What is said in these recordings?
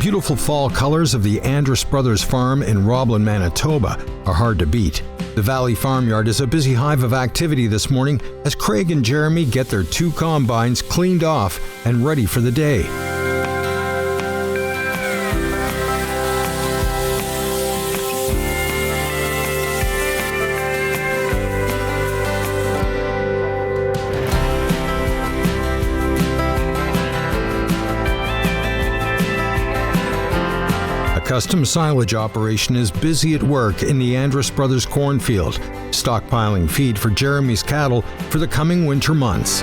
beautiful fall colors of the Andrus Brothers Farm in Roblin, Manitoba are hard to beat. The Valley Farmyard is a busy hive of activity this morning as Craig and Jeremy get their 2 combines cleaned off and ready for the day. Custom silage operation is busy at work in the Andrus Brothers cornfield, stockpiling feed for Jeremy's cattle for the coming winter months.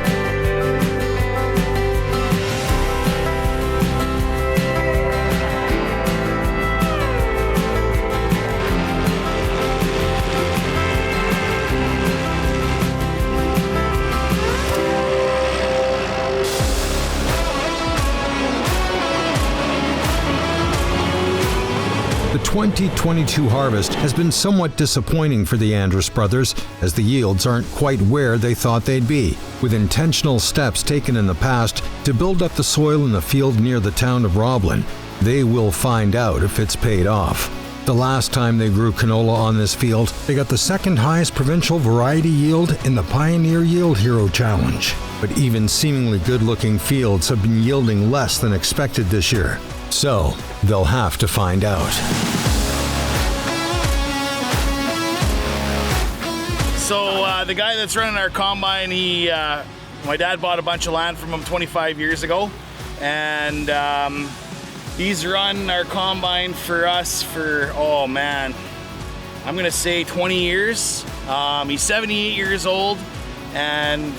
The 2022 harvest has been somewhat disappointing for the Andrus brothers, as the yields aren't quite where they thought they'd be. With intentional steps taken in the past to build up the soil in the field near the town of Roblin, they will find out if it's paid off. The last time they grew canola on this field, they got the second highest provincial variety yield in the Pioneer Yield Hero Challenge. But even seemingly good-looking fields have been yielding less than expected this year. So, they'll have to find out. So the guy that's running our combine, my dad bought a bunch of land from him 25 years ago, and he's run our combine for us for, oh man, I'm gonna say 20 years. He's 78 years old, and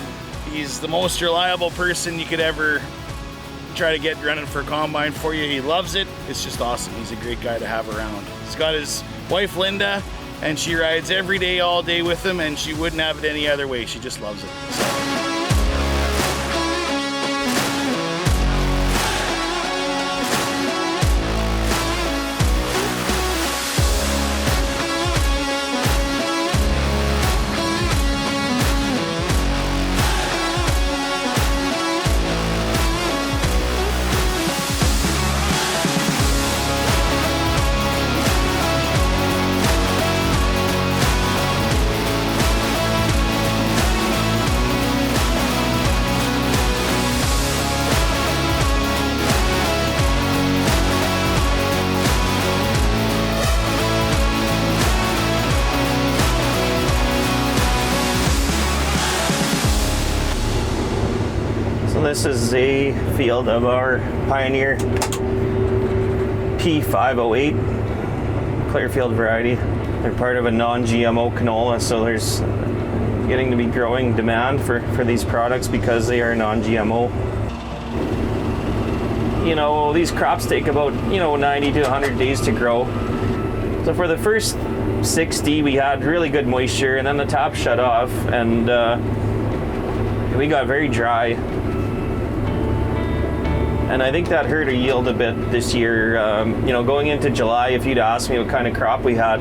he's the most reliable person you could ever try to get running for a combine for you. He loves it. It's just awesome. He's a great guy to have around. He's got his wife Linda, and she rides every day, all day with him, and she wouldn't have it any other way. She just loves it. This is a field of our Pioneer P508 Clearfield variety. They're part of a non-GMO canola, so there's getting to be growing demand for these products because they are non-GMO. You know, these crops take about 90 to 100 days to grow. So for the first 60, we had really good moisture, and then the top shut off, and we got very dry. And I think that hurt our yield a bit this year. Going into July, if you'd asked me what kind of crop we had,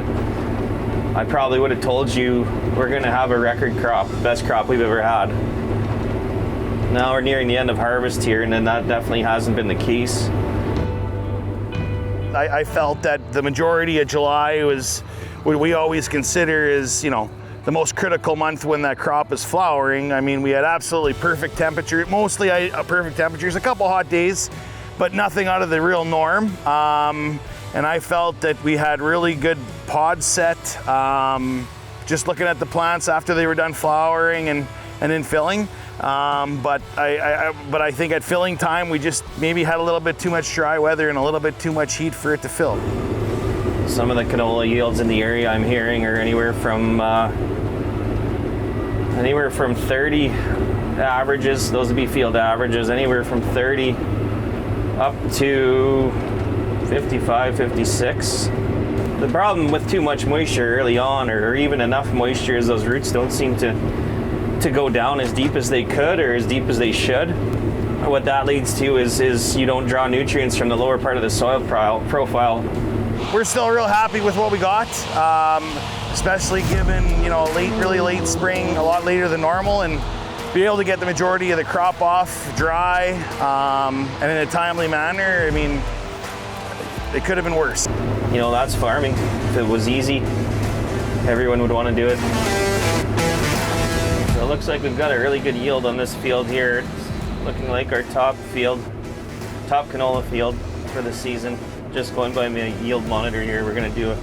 I probably would have told you we're going to have a record crop, best crop we've ever had. Now we're nearing the end of harvest here, and then that definitely hasn't been the case. I felt that the majority of July was what we always consider is, the most critical month when that crop is flowering. I mean, we had absolutely perfect temperature, mostly perfect temperatures, a couple hot days, but nothing out of the real norm. And I felt that we had really good pod set, just looking at the plants after they were done flowering and in filling. But I think at filling time, we just maybe had a little bit too much dry weather and a little bit too much heat for it to fill. Some of the canola yields in the area I'm hearing are anywhere from 30 averages, those would be field averages, anywhere from 30 up to 55, 56. The problem with too much moisture early on, or even enough moisture, is those roots don't seem to go down as deep as they could or as deep as they should. What that leads to is you don't draw nutrients from the lower part of the soil profile. We're still real happy with what we got, especially given, really late spring, a lot later than normal, and be able to get the majority of the crop off dry and in a timely manner. I mean, it could have been worse. You know, that's farming. If it was easy, everyone would want to do it. So it looks like we've got a really good yield on this field here. It's looking like our top canola field for the season. Just going by my yield monitor here, we're going to do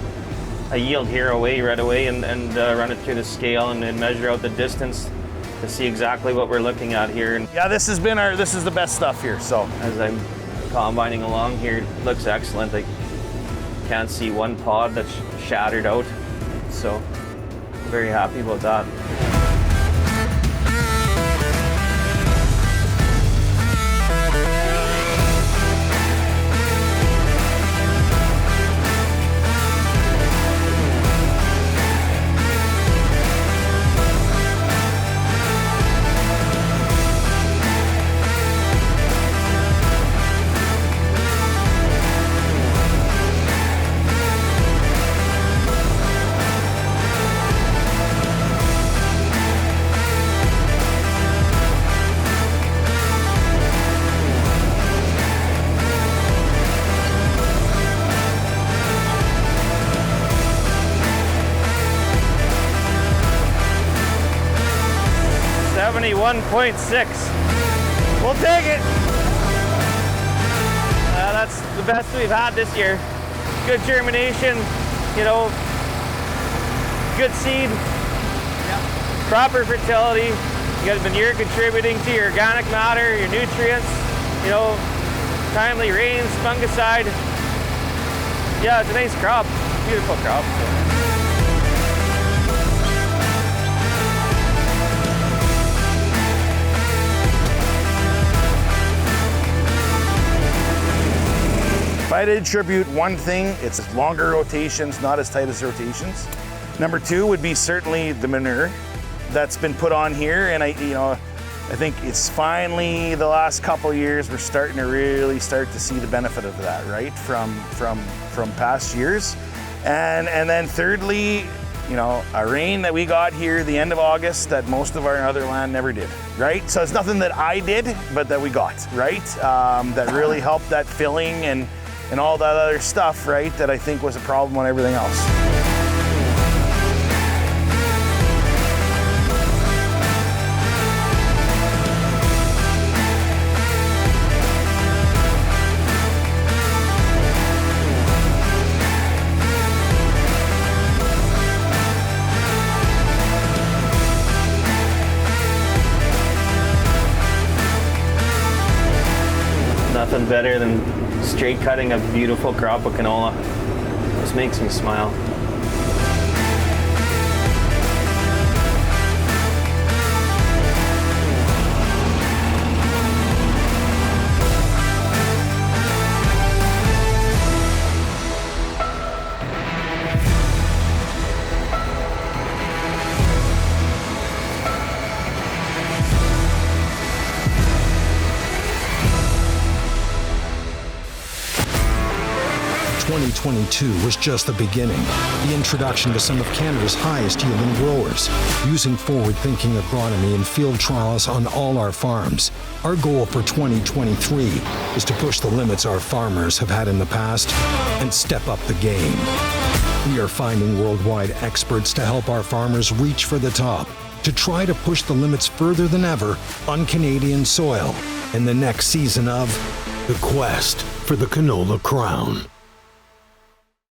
a yield here right away and run it through the scale and measure out the distance to see exactly what we're looking at here. And Yeah, this is the best stuff here. So as I'm combining along here, it looks excellent. I can't see one pod that's shattered out, so very happy about that. .6. We'll take it. That's the best we've had this year. Good germination, you know, good seed, proper fertility. You got manure contributing to your organic matter, your nutrients, you know, timely rains, fungicide. Yeah, it's a nice crop, beautiful crop. if I had to attribute one thing, it's longer rotations, not as tight as rotations. Number two would be certainly the manure that's been put on here, and I think it's finally the last couple years we're starting to really start to see the benefit of that, right? From past years, and then thirdly, a rain that we got here the end of August that most of our other land never did, right? So it's nothing that I did, but that we got, right? That really helped that filling and all that other stuff, right? That I think was a problem on everything else. Nothing better than straight cutting a beautiful crop of canola. This makes me smile. ...2022 was just the beginning. The introduction to some of Canada's highest yielding growers, using forward-thinking agronomy and field trials on all our farms. Our goal for 2023 is to push the limits our farmers have had in the past and step up the game. We are finding worldwide experts to help our farmers reach for the top, to try to push the limits further than ever on Canadian soil in the next season of The Quest for the Canola Crown.